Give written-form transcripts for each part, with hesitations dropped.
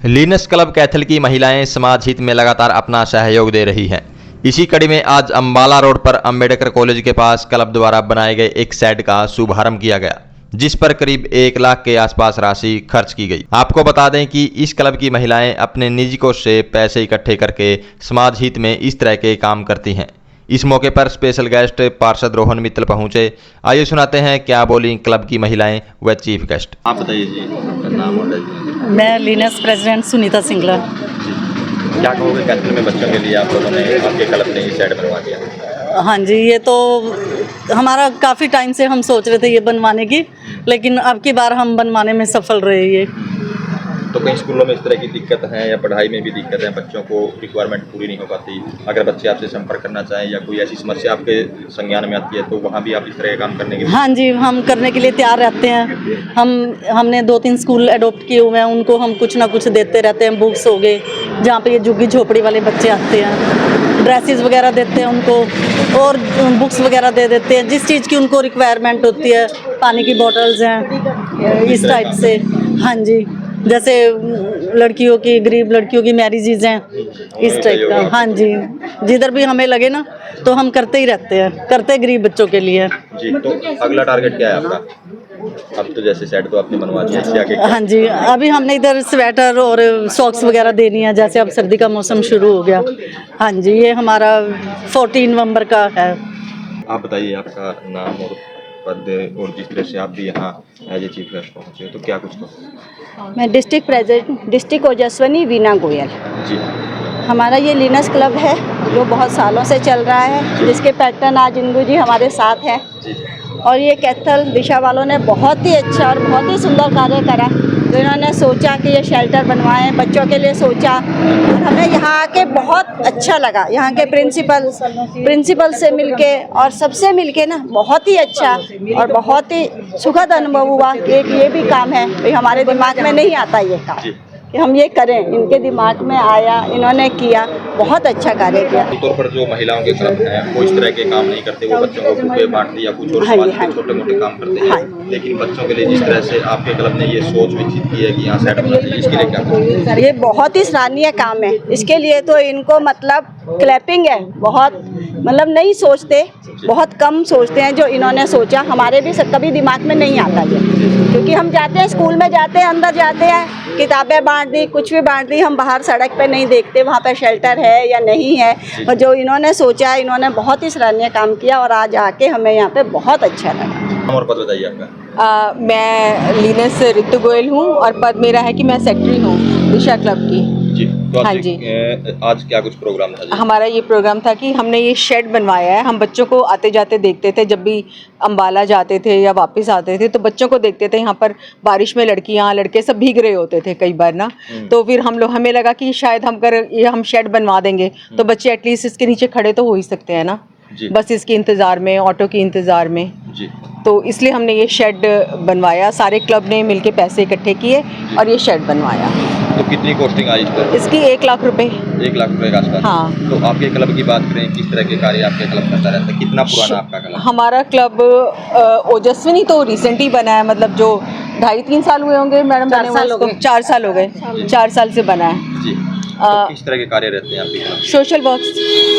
Lions club Kaithal की महिलाएं समाज हित में लगातार अपना सहयोग दे रही हैं। इसी कड़ी में आज अंबाला रोड पर अंबेडकर कॉलेज के पास क्लब द्वारा बनाए गए एक शेड का शुभारंभ किया गया, जिस पर करीब 1 लाख के आसपास राशि खर्च की गई। आपको बता दें कि इस क्लब की महिलाएं अपने निजी कोष से पैसे इकट्ठे करके समाज हित में इस तरह के काम करती हैं। इस मौके पर स्पेशल गेस्ट पार्षद रोहन मित्तल पहुंचे। आइए सुनाते हैं क्या बोली क्लब की महिलाएं व चीफ गेस्ट। आप बताइए जी, नाम और मैं लीनस प्रेसिडेंट सुनीता सिंगला। क्या कहोगे कैथल में बच्चों के लिए आप लोगों ने आपके क्लब ने ये शेड बनवा दिया? हाँ जी, ये तो हमारा काफ़ी टाइम से हम सोच रहे थे ये बनवाने की, लेकिन अब की बार हम बनवाने में सफल रहे। ये तो कई स्कूलों में इस तरह की दिक्कत है या पढ़ाई में भी दिक्कत है, बच्चों को रिक्वायरमेंट पूरी नहीं हो पाती। अगर बच्चे आपसे संपर्क करना चाहें या कोई ऐसी समस्या आपके संज्ञान में आती है तो वहाँ भी आप इस तरह का काम करने के लिए? हाँ जी, हम करने के लिए तैयार रहते हैं। हमने 2-3 स्कूल अडोप्ट किए हुए हैं, उनको हम कुछ ना कुछ देते रहते हैं। बुक्स हो गए, जहाँ पे ये झुग्गी झोपड़ी वाले बच्चे आते हैं, ड्रेसेस वगैरह देते हैं उनको, और बुक्स वगैरह दे देते हैं जिस चीज़ की उनको रिक्वायरमेंट होती है। पानी की बॉटल्स हैं इस टाइप से। हाँ जी, जैसे लड़कियों की, गरीब लड़कियों की मैरिजेज हैं, इस टाइप का। हाँ जी, जिधर भी हमें लगे ना तो हम करते ही रहते हैं, करते गरीब बच्चों के लिए जी। तो अगला टारगेट क्या है आपका? अब तो जैसे सेट तो आपने बनवा दिया, इससे आगे? हाँ जी, अभी हमने इधर स्वेटर और सॉक्स वगैरह देनी है, जैसे अब सर्दी का मौसम शुरू हो गया। हाँ जी, ये हमारा 14 नवंबर का है। आप बताइए आपका नाम और पद, और जिस तरह से आप भी यहाँ एज ए चीफ गेस्ट पहुँचे तो क्या कुछ कहो? मैं district president district Ojaswini Veena Goyal ji. हमारा ये लीनस क्लब है जो बहुत सालों से चल रहा है, जिसके पैटर्न आज इंदू जी हमारे साथ हैं। और ये कैथल दिशा वालों ने बहुत ही अच्छा और बहुत ही सुंदर कार्य करा। तो इन्होंने सोचा कि ये शेल्टर बनवाएं, बच्चों के लिए सोचा, और हमें यहाँ आके बहुत अच्छा लगा। यहाँ के प्रिंसिपल से मिलके और सबसे मिलके ना बहुत ही अच्छा और बहुत ही सुखद अनुभव हुआ कि एक ये भी काम है, तो हमारे दिमाग में नहीं आता ये काम कि हम ये करें। इनके दिमाग में आया, इन्होंने किया, बहुत अच्छा कार्य किया। तौर पर जो महिलाओं के क्लब हैं वो इस तरह के काम नहीं करते, वो बच्चों को बुके बांटती या कुछ और समाज के छोटे मोटे काम करते हैं। लेकिन बच्चों के लिए जिस तरह से आपके क्लब ने ये सोच विकसित की है कि यहाँ सेट बनना चाहिए, इसके लिए क्या करें? ये बहुत ही सराहनीय काम है। इसके लिए तो इनको मतलब क्लैपिंग है। बहुत मतलब नहीं सोचते, बहुत कम सोचते हैं जो इन्होंने सोचा। हमारे भी कभी दिमाग में नहीं आता ये, क्योंकि हम जाते हैं स्कूल में, जाते हैं अंदर, जाते हैं किताबें बांट दी, कुछ भी बांट दी, हम बाहर सड़क पे नहीं देखते वहाँ पे शेल्टर है या नहीं है। और जो इन्होंने सोचा, इन्होंने बहुत ही सराहनीय काम किया और आज आके हमें यहाँ पे बहुत अच्छा लगा। और पद बताइए आपका? मैं लीनस रितु गोयल हूँ और पद मेरा है कि मैं सेक्रेटरी हूँ दिशा क्लब की। जी। तो हाँ जी, आज क्या कुछ प्रोग्राम था? हमारा ये प्रोग्राम था कि हमने ये शेड बनवाया है। हम बच्चों को आते जाते देखते थे, जब भी अंबाला जाते थे या वापस आते थे तो बच्चों को देखते थे। यहाँ पर बारिश में लड़कियाँ लड़के सब भीग रहे होते थे कई बार ना, तो फिर हमें लगा कि शायद हम शेड बनवा देंगे तो बच्चे एटलीस्ट इसके नीचे खड़े तो हो ही सकते हैं ना, बस इसके इंतज़ार में, ऑटो के इंतज़ार में जी। तो इसलिए हमने ये शेड बनवाया। सारे क्लब ने मिलके पैसे इकट्ठे किए और ये शेड बनवाया। तो कितनी कॉस्टिंग आई इसकी? 1 लाख रुपए। 1 लाख रुपए का आसपास। हाँ। तो आपके क्लब की बात करें, किस तरह के कार्य आपके क्लब करता रहता है? कितना पुराना आपका क्लब? हमारा क्लब ओजस्विनी तो रिसेंट ही बना है, मतलब जो 2.5-3 साल हुए होंगे मैडम बने हुए। 4 साल हो गए, 4 साल से बना है जी। तो किस तरह के कार्य रहते हैं आपके? सोशल वर्क्स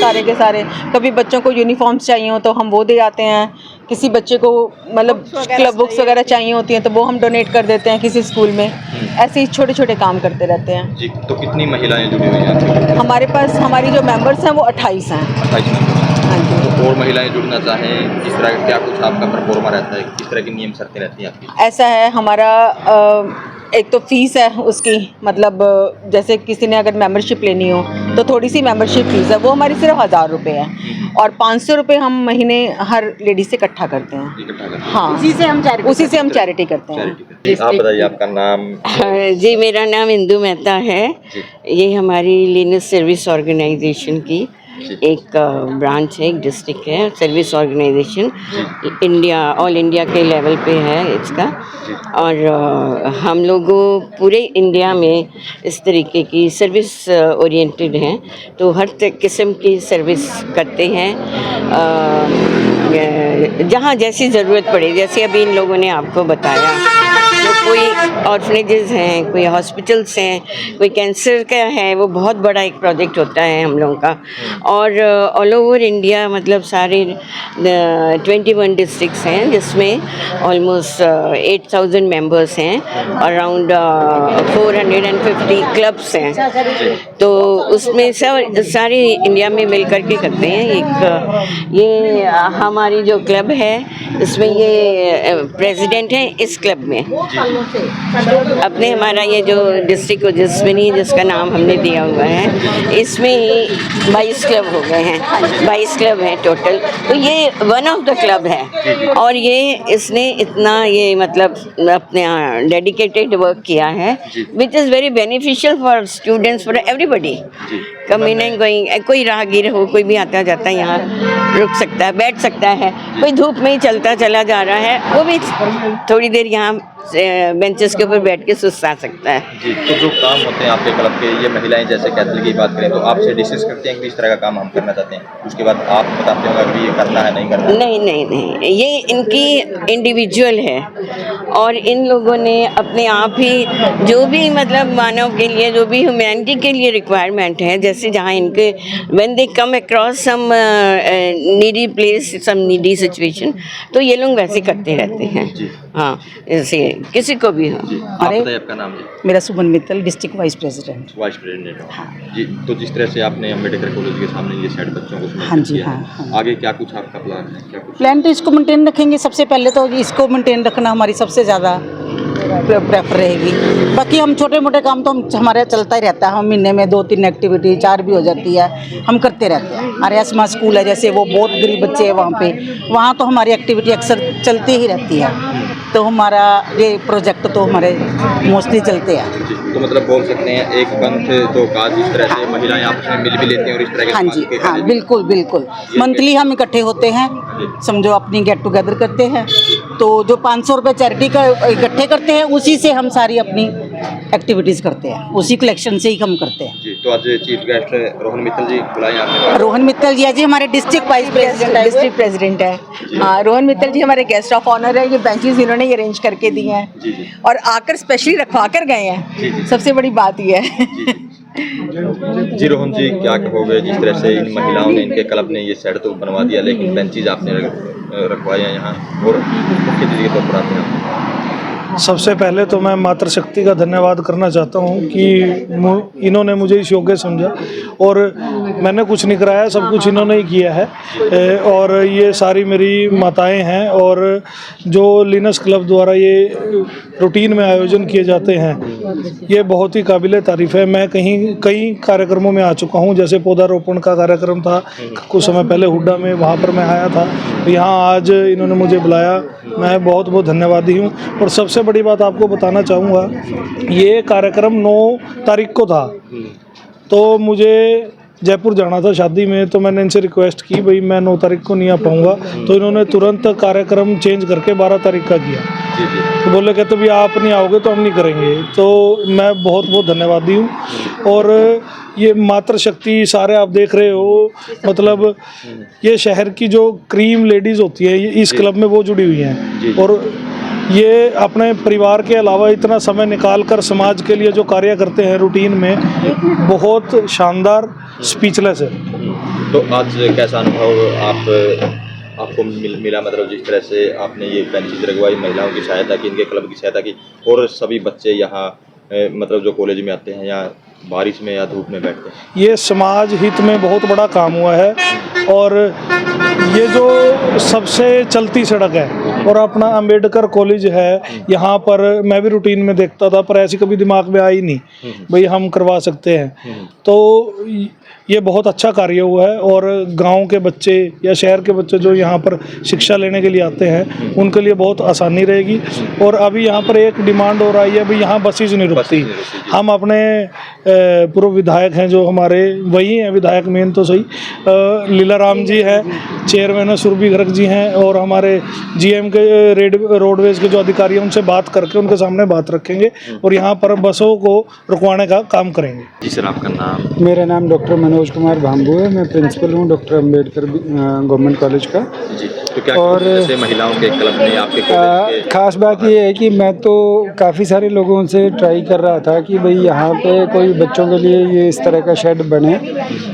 सारे के सारे। कभी बच्चों को यूनिफॉर्म्स चाहिए हो तो हम वो दे आते हैं, किसी बच्चे को मतलब क्लब बुक्स वगैरह चाहिए होती हैं तो वो हम डोनेट कर देते हैं किसी स्कूल में। ऐसे ही छोटे छोटे काम करते रहते हैं जी। तो कितनी महिलाएं जुड़ी हुई हैं हमारे पास? हमारी जो मेंबर्स हैं वो 28 हैं। 28 मेंबर्स। हाँ जी। तो और महिलाएं जुड़ना चाहें, किस तरह का क्या कुछ आपका परफॉर्मा रहता है, किस तरह की नियम शर्तें रहती हैं आपकी? ऐसा है हमारा एक तो फीस है उसकी, मतलब जैसे किसी ने अगर मेंबरशिप लेनी हो तो थोड़ी सी मेंबरशिप फीस है, वो हमारी सिर्फ 1000 रुपये है। और 500 रुपये हम महीने हर लेडीज से इकट्ठा करते हैं। हाँ, उसी से हम चैरिटी करते हैं। आप बताइए आपका नाम? जी, मेरा नाम इंदू मेहता है। ये हमारी लीनस सर्विस ऑर्गेनाइजेशन की एक ब्रांच है, एक डिस्ट्रिक्ट है, service organization India, all India के लेवल पे है इसका। और हम लोगों पूरे इंडिया में इस तरीके की सर्विस ओरिएंटेड हैं, तो हर किस्म की सर्विस करते हैं जहाँ जैसी ज़रूरत पड़े। जैसे अभी इन लोगों ने आपको बताया, जो कोई ऑर्फनेजेस हैं, कोई हॉस्पिटल्स हैं, कोई कैंसर का है, वो बहुत बड़ा एक प्रोजेक्ट होता है हम लोगों का। और ऑल ओवर इंडिया मतलब सारे 21 डिस्ट्रिक्ट्स हैं जिसमें ऑलमोस्ट 8000 मेंबर्स हैं, अराउंड 450 क्लब्स हैं। तो उसमें सब सारे इंडिया में मिल करके करते हैं। एक ये हमारी जो क्लब है इसमें ये प्रेसिडेंट है इस क्लब में अपने, हमारा ये जो डिस्ट्रिक्ट ओजस्विनी जिसका नाम हमने दिया हुआ है, इसमें 22 क्लब हो गए हैं, 22 क्लब हैं टोटल। तो ये वन ऑफ द क्लब है और ये इसने इतना ये मतलब अपने यहाँ डेडिकेटेड वर्क किया है which is very beneficial for students, for everybody. Coming and going, कोई राहगीर हो, कोई भी आता जाता है यहाँ रुक सकता है, बैठ सकता है, कोई धूप में ही चलता चला जा रहा है वो भी थोड़ी देर यहाँ बेंचेस के ऊपर बैठ के सुस्ता सकता है। जी, तो जो काम होते हैं आपके क्लब के, ये महिलाएं जैसे कैथल की बात करें तो आपसे डिस्कस करते हैं कि इस तरह का काम हम करना चाहते हैं, उसके बाद आप बताते होंगे कि ये करना है नहीं करना है? नहीं, ये इनकी इंडिविजुअल है और इन लोगों ने अपने आप ही जो भी मतलब मानव के लिए, जो भी ह्यूमैनिटी के लिए रिक्वायरमेंट है, जैसे जहाँ इनके when they come across some needy place, some needy situation, तो ये लोग वैसे करते रहते हैं। हाँ, जैसे किसी को भी हो। आपका नाम जी? मेरा Suman Mittal, district vice president. Vice president ji. तो जिस तरह से आपने अम्बेडकर कॉलेज के सामने ये सेट बच्चों को हाँ जी, किया है, हाँ। आगे क्या कुछ आपका प्लान है? क्या कुछ प्लान तो इसको मेंटेन रखेंगे, सबसे पहले तो इसको मेंटेन रखना हमारी सबसे ज़्यादा प्रेफर रहेगी। बाकी हम छोटे मोटे काम तो हमारे चलता ही रहता है, हम महीने में 2-3 एक्टिविटी 4 भी हो जाती है, हम करते रहते हैं। आर्यसमा स्कूल है जैसे, वो बहुत गरीब बच्चे हैं वहाँ पे, वहाँ तो हमारी एक्टिविटी अक्सर चलती ही रहती है। तो हमारा ये प्रोजेक्ट तो हमारे मोस्टली चलते हैं। तो मतलब बोल सकते हैं एक पंथ दो काज, इस तरह से महिलाएं आपस में मिल भी लेती हैं और इस तरह के हाँ जी, हाँ बिल्कुल बिल्कुल। मंथली हम इकट्ठे होते हैं, समझो अपनी गेट टुगेदर करते हैं, तो जो 500 रुपये चैरिटी का इकट्ठे करते हैं उसी से हम सारी अपनी एक्टिविटीज़ करते हैं, उसी कलेक्शन से ही हम करते हैं। जी, तो आज चीफ गेस्ट रोहन मित्तल जी बुलाए आपने? रोहन मित्तल जी है जी, हमारे डिस्ट्रिक्ट वाइस प्रेसिडेंट है। डिस्ट्रिक्ट प्रेसिडेंट है। हाँ, रोहन मित्तल जी हमारे गेस्ट ऑफ ऑनर है। ये बेंचेस इन्होंने ही अरेंज करके दिए हैं और आकर स्पेशली रखवा कर गए हैं। सबसे बड़ी बात ये है। जी रोहन जी, क्या कहोगे जिस तरह से इन महिलाओं ने, इनके क्लब ने ये सेट तो बनवा दिया, लेकिन बेंचेज आपने रखवाए हैं यहाँ और मुख्य अतिथि के तौर पर आते हैं? सबसे पहले तो मैं मातृशक्ति का धन्यवाद करना चाहता हूँ कि इन्होंने मुझे इस योग्य समझा और मैंने कुछ नहीं कराया, सब कुछ इन्होंने ही किया है। और ये सारी मेरी माताएं हैं और जो लिनस क्लब द्वारा ये रूटीन में आयोजन किए जाते हैं ये बहुत ही काबिले तारीफ़ है। मैं कई कार्यक्रमों में आ चुका हूँ, जैसे पौधारोपण का कार्यक्रम था कुछ समय पहले हुड्डा में, वहाँ पर मैं आया था। यहाँ आज इन्होंने मुझे बुलाया, मैं बहुत बहुत धन्यवादी हूँ। और सबसे बड़ी बात आपको बताना चाहूँगा, ये कार्यक्रम 9 तारीख को था, तो मुझे जयपुर जाना था शादी में, तो मैंने इनसे रिक्वेस्ट की भाई मैं 9 तारीख को नहीं आ पाऊँगा, तो इन्होंने तुरंत कार्यक्रम चेंज करके 12 तारीख का किया। तो बोले कहते भी आप नहीं आओगे तो हम नहीं करेंगे, तो मैं बहुत बहुत धन्यवादी हूँ। और ये मातृशक्ति सारे आप देख रहे हो, मतलब ये शहर की जो क्रीम लेडीज़ होती है ये इस क्लब में वो जुड़ी हुई हैं और ये अपने परिवार के अलावा इतना समय निकाल कर समाज के लिए जो कार्य करते हैं रूटीन में, बहुत शानदार, स्पीचलेस है। तो आज कैसा अनुभव आपको मिला, मतलब जिस तरह से आपने ये बेंचेज लगवाई, महिलाओं की सहायता की, इनके क्लब की सहायता की और सभी बच्चे यहाँ मतलब जो कॉलेज में आते हैं या बारिश में या धूप में बैठते हैं, ये समाज हित में बहुत बड़ा काम हुआ है। और ये जो सबसे चलती सड़क है और अपना अंबेडकर कॉलेज है, यहाँ पर मैं भी रूटीन में देखता था पर ऐसी कभी दिमाग में आई नहीं भाई हम करवा सकते हैं। तो ये बहुत अच्छा कार्य हुआ है और गांव के बच्चे या शहर के बच्चे जो यहाँ पर शिक्षा लेने के लिए आते हैं उनके लिए बहुत आसानी रहेगी। और अभी यहाँ पर एक डिमांड हो रही है भाई यहाँ बसेज नहीं रुकती। हम अपने पूर्व विधायक हैं जो हमारे वही हैं विधायक मेन तो सही, लीला राम जी हैं, चेयरमैन सुरभि गर्ग जी हैं और हमारे जीएम के रोडवेज के जो अधिकारी हैं उनसे बात करके उनके सामने बात रखेंगे और यहाँ पर बसों को रुकवाने का काम करेंगे। जी सर, आपका नाम? मेरा नाम डॉक्टर मनोज कुमार भांबू है। मैं प्रिंसिपल हूँ डॉक्टर अंबेडकर गवर्नमेंट कॉलेज का। जी, तो क्या और जैसे महिलाओं के क्लब ने आपके कॉलेज के ख़ास बात ये है कि मैं तो काफ़ी सारे लोगों से ट्राई कर रहा था कि भाई यहाँ पे कोई बच्चों के लिए ये इस तरह का शेड बने,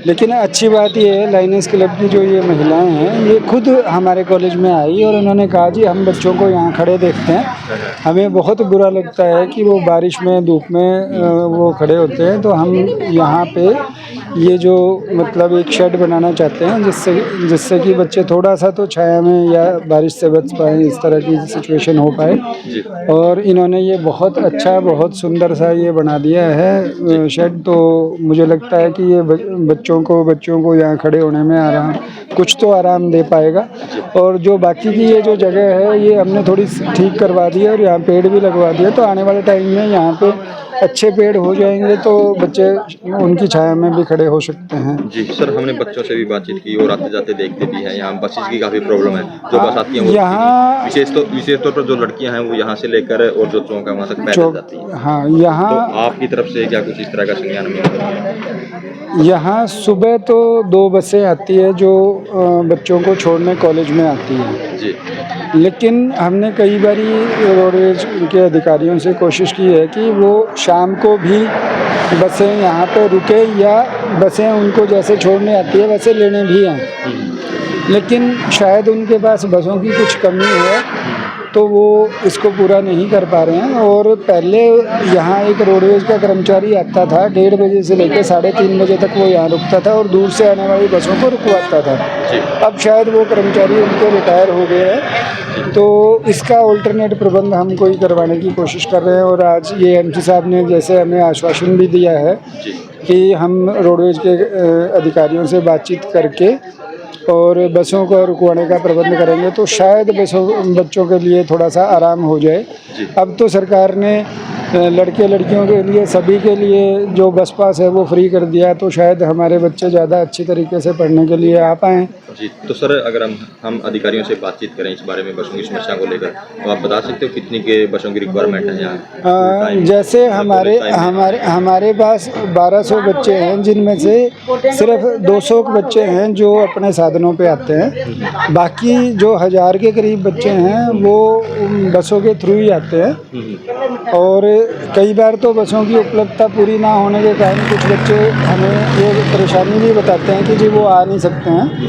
लेकिन अच्छी बात ये है लाइनर्स क्लब की जो ये महिलाएं हैं ये खुद हमारे कॉलेज में आई और उन्होंने कहा जी हम बच्चों को यहाँ खड़े देखते हैं, हमें बहुत बुरा लगता है कि वो बारिश में धूप में वो खड़े होते हैं, तो हम यहाँ पे ये जो मतलब एक शेड बनाना चाहते हैं जिससे कि बच्चे थोड़ा सा तो छाया में या बारिश से बच पाएँ, इस तरह की सिचुएशन हो पाए। और इन्होंने ये बहुत अच्छा बहुत सुंदर सा ये बना दिया है शेड, तो मुझे लगता है कि ये बच्चों को यहाँ खड़े होने में आराम कुछ तो आराम दे पाएगा। और जो बाकी की ये जो जगह है ये हमने थोड़ी ठीक करवा दी है और यहाँ पेड़ भी लगवा दिया, तो आने वाले टाइम में यहाँ पे अच्छे पेड़ हो जाएंगे तो बच्चे उनकी छाया में भी खड़े हो सकते हैं। जी सर, हमने बच्चों से भी बातचीत की और आते जाते देखते भी हैं, यहाँ बसेस की काफ़ी प्रॉब्लम है, जो बस आती हैं वो यहाँ विशेष तौर पर जो लड़कियां हैं वो यहाँ से लेकर और जो चौक है वहाँ तक पैदल जाती हैं। हाँ, यहाँ तो आपकी तरफ से क्या कुछ इस तरह का संज्ञान में? यहाँ सुबह तो 2 बसें आती है जो बच्चों को छोड़ने कॉलेज में आती है जी, लेकिन हमने कई बारी रोडवेज के अधिकारियों से कोशिश की है कि वो शाम को भी बसें यहाँ पे रुके या बसें उनको जैसे छोड़ने आती है वैसे लेने भी आएँ, लेकिन शायद उनके पास बसों की कुछ कमी है तो वो इसको पूरा नहीं कर पा रहे हैं। और पहले यहाँ एक रोडवेज का कर्मचारी आता था 1:30 बजे से लेकर 3:30 बजे तक वो यहाँ रुकता था और दूर से आने वाली बसों को रुकवाता था। अब शायद वो कर्मचारी उनके रिटायर हो गए हैं, तो इसका ऑल्टरनेट प्रबंध हम कोई करवाने की कोशिश कर रहे हैं। और आज ये एमसी साहब ने जैसे हमें आश्वासन भी दिया है कि हम रोडवेज के अधिकारियों से बातचीत करके और बसों को रुकवाने का प्रबंध करेंगे तो शायद बच्चों के लिए थोड़ा सा आराम हो जाए। अब तो सरकार ने लड़के लड़कियों के लिए सभी के लिए जो बस पास है वो फ्री कर दिया, तो शायद हमारे बच्चे ज़्यादा अच्छी तरीके से पढ़ने के लिए आ पाएँ। जी, तो सर अगर हम अधिकारियों से बातचीत करें इस बारे में बसों की समस्या को लेकर, तो आप बता सकते हो कितनी के बसों की रिक्वायरमेंट है यहाँ? जैसे हमारे पास 1200 बच्चे हैं, जिनमें से सिर्फ 200 बच्चे हैं जो अपने साधनों पे आते हैं, बाकी जो 1000 के करीब बच्चे हैं वो बसों के थ्रू ही आते हैं। और कई बार तो बसों की उपलब्धता पूरी ना होने के कारण कुछ बच्चे हमें ये परेशानी भी बताते हैं कि जी वो आ नहीं सकते हैं।